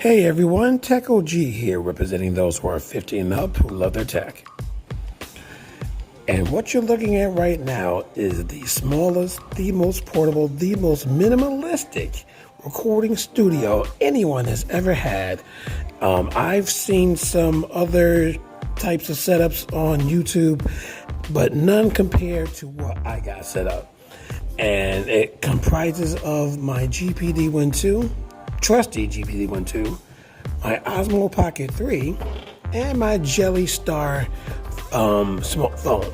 Hey everyone, Tech OG here, representing those who are 50 and up who love their tech. And what you're looking at right now is the smallest, the most portable, the most minimalistic recording studio anyone has ever had. I've seen some other types of setups on YouTube, but none compared to what I got set up. And it comprises of my GPD Win 2, trusty GPD Win 2, my Osmo Pocket 3, and my Jelly Star smartphone.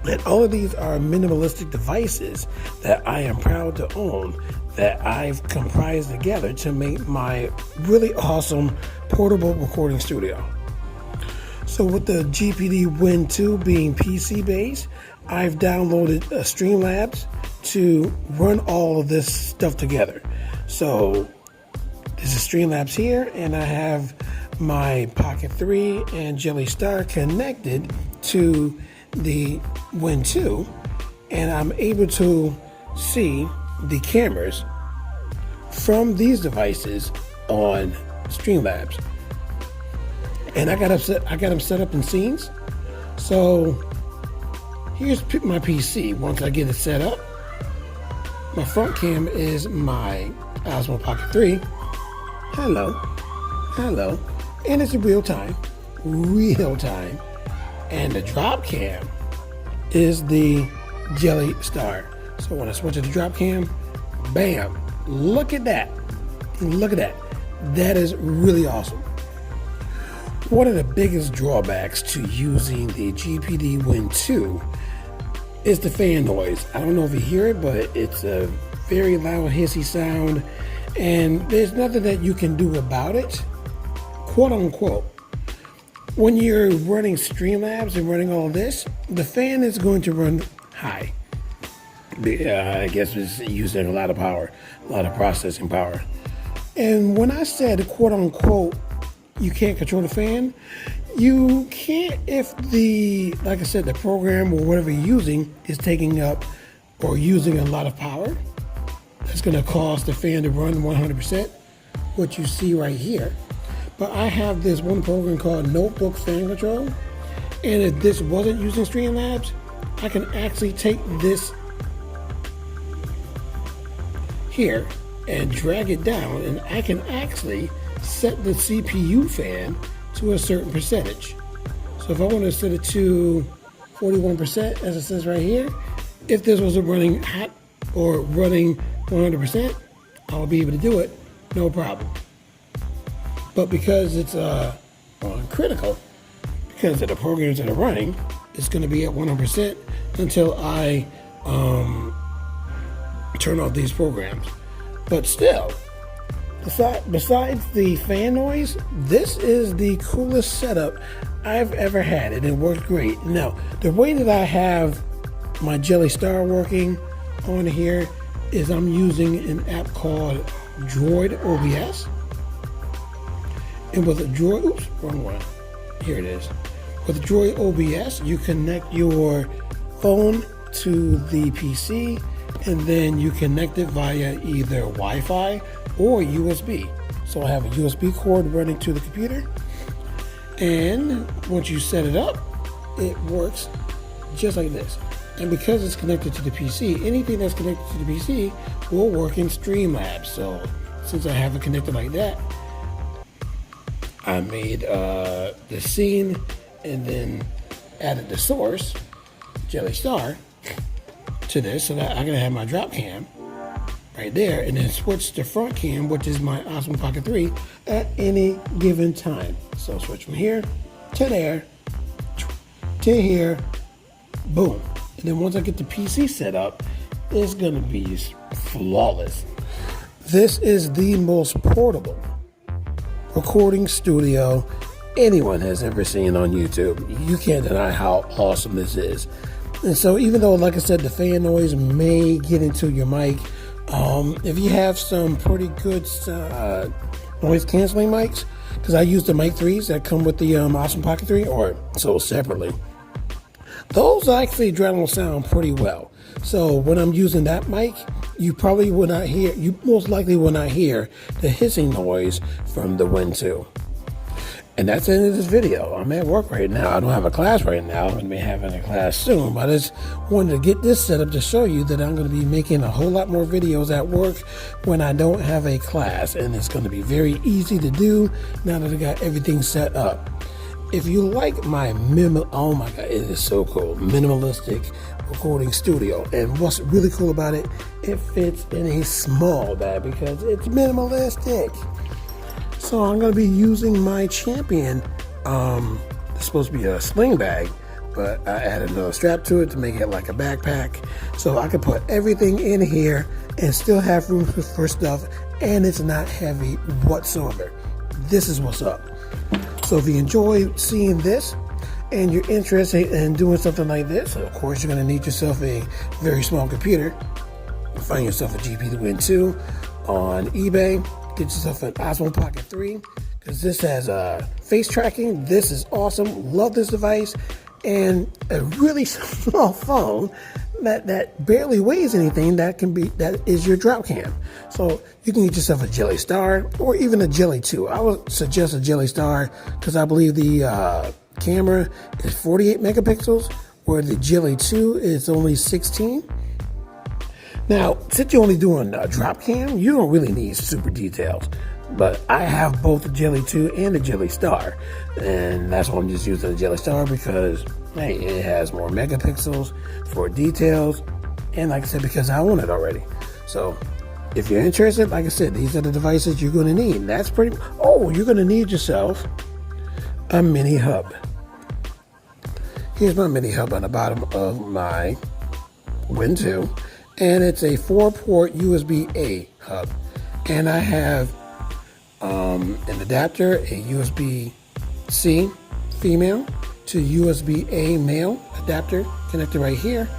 And all of these are minimalistic devices that I am proud to own, that I've comprised together to make my really awesome portable recording studio. So with the GPD Win 2 being PC based, I've downloaded Streamlabs to run all of this stuff together. So this is Streamlabs here, and I have my Pocket 3 and Jelly Star connected to the Win 2, and I'm able to see the cameras from these devices on Streamlabs. And I got them set up in scenes. So here's my PC. Once I get it set up, my front cam is my Osmo Pocket 3. Hello, and it's real time. And the drop cam is the Jelly Star. So when I switch to the drop cam, bam, look at that. That is really awesome. One of the biggest drawbacks to using the GPD Win 2 is the fan noise. I don't know if you hear it, but it's a very loud hissy sound, and there's nothing that you can do about it, quote unquote. When you're running Streamlabs and running all this, the fan is going to run high. I guess it's using a lot of power, a lot of processing power. And when I said quote unquote, you can't control the fan, you can't if like I said, the program or whatever you're using is taking up or using a lot of power. That's going to cause the fan to run 100%, what you see right here. But I have this one program called Notebook Fan Control, and if this wasn't using Streamlabs, I can actually take this here and drag it down, and I can actually set the CPU fan to a certain percentage. So if I want to set it to 41%, as it says right here, if this was running hot or running 100%, I'll be able to do it, no problem. But because it's on critical, because of the programs that are running, it's going to be at 100% until I turn off these programs. But still, besides the fan noise, this is the coolest setup I've ever had, and it works great. Now, the way that I have my Jelly Star working on here is I'm using an app called Droid OBS. And with a Droid, oops, wrong one. Here it is. With Droid OBS, you connect your phone to the PC, and then you connect it via either Wi-Fi or USB. So I have a USB cord running to the computer, and once you set it up, it works just like this. And because it's connected to the PC, anything that's connected to the PC will work in Streamlabs. So since I have it connected like that, I made the scene and then added the source, Jelly Star, to this so that I'm gonna have my drop cam right there, and then switch to front cam, which is my Osmo Pocket 3, at any given time. So switch from here to there to here, boom. And then once I get the PC set up, it's gonna be flawless. This is the most portable recording studio anyone has ever seen on YouTube. You can't deny how awesome this is. And so even though, like I said, the fan noise may get into your mic, if you have some pretty good noise canceling mics, because I use the mic 3s that come with the Osmo Pocket 3, or sold separately, those actually sound pretty well. So when I'm using that mic, you probably will not hear, you most likely will not hear the hissing noise from the Win 2. And that's the end of this video. I'm at work right now. I don't have a class right now. I'm going to be having a class soon. But I just wanted to get this set up to show you that I'm going to be making a whole lot more videos at work when I don't have a class. And it's going to be very easy to do now that I got everything set up. If you like my oh my God, it is so cool. Minimalistic recording studio. And what's really cool about it, it fits in a small bag because it's minimalistic. So I'm going to be using my Champion, it's supposed to be a sling bag, but I added another strap to it to make it like a backpack. So I can put everything in here and still have room for stuff, and it's not heavy whatsoever. This is what's up. So if you enjoy seeing this and you're interested in doing something like this, of course you're going to need yourself a very small computer. Find yourself a GP Win 2 on eBay. Get yourself an Osmo Pocket 3 because this has face tracking. This is awesome. Love this device. And a really small phone that barely weighs anything that is your drop cam. So you can get yourself a Jelly Star or even a Jelly 2. I would suggest a Jelly Star because I believe the camera is 48 megapixels where the Jelly 2 is only 16. Now, since you're only doing a drop cam, you don't really need super details. But I have both the Jelly 2 and the Jelly Star. And that's why I'm just using the Jelly Star because, hey, it has more megapixels for details. And like I said, because I own it already. So, if you're interested, like I said, these are the devices you're going to need. And that's pretty, you're going to need yourself a mini hub. Here's my mini hub on the bottom of my Win 2. And it's a 4-port USB-A hub. And I have an adapter, a USB-C female to USB-A male adapter connected right here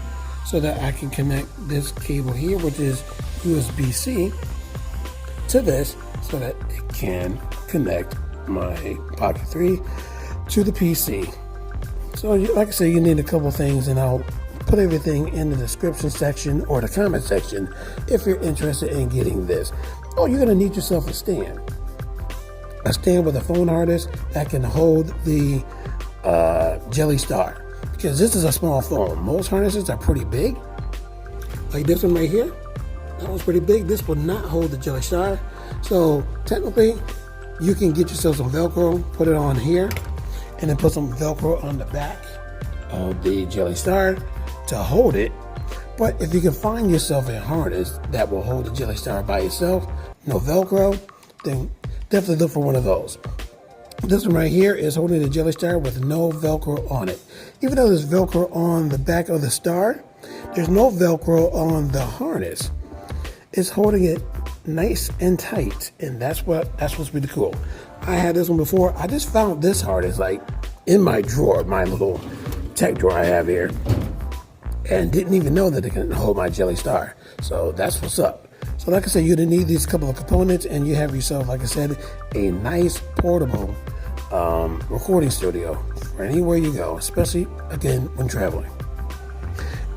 so that I can connect this cable here, which is USB-C, to this so that it can connect my Pocket 3 to the PC. So like I said, you need a couple things, and I'll put everything in the description section or the comment section if you're interested in getting this. You're going to need yourself a stand. A stand with a phone harness that can hold the Jelly Star. Because this is a small phone. Most harnesses are pretty big. Like this one right here. That one's pretty big. This will not hold the Jelly Star. So technically, you can get yourself some Velcro, put it on here, and then put some Velcro on the back of the Jelly Star to hold it. But if you can find yourself a harness that will hold the Jelly Star by itself, no Velcro, then definitely look for one of those. This one right here is holding the Jelly Star with no Velcro on it. Even though there's Velcro on the back of the star, there's no Velcro on the harness. It's holding it nice and tight, and that's what's really cool. I had this one before. I just found this harness like in my drawer, my little tech drawer I have here, and didn't even know that it can hold my Jelly Star. So that's what's up. So like I said, you're going to need these couple of components, and you have yourself, like I said, a nice portable recording studio for anywhere you go, especially, again, when traveling.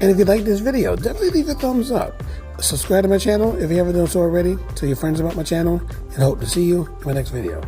And if you like this video, definitely leave a thumbs up. Subscribe to my channel if you haven't done so already. Tell your friends about my channel, and hope to see you in my next video.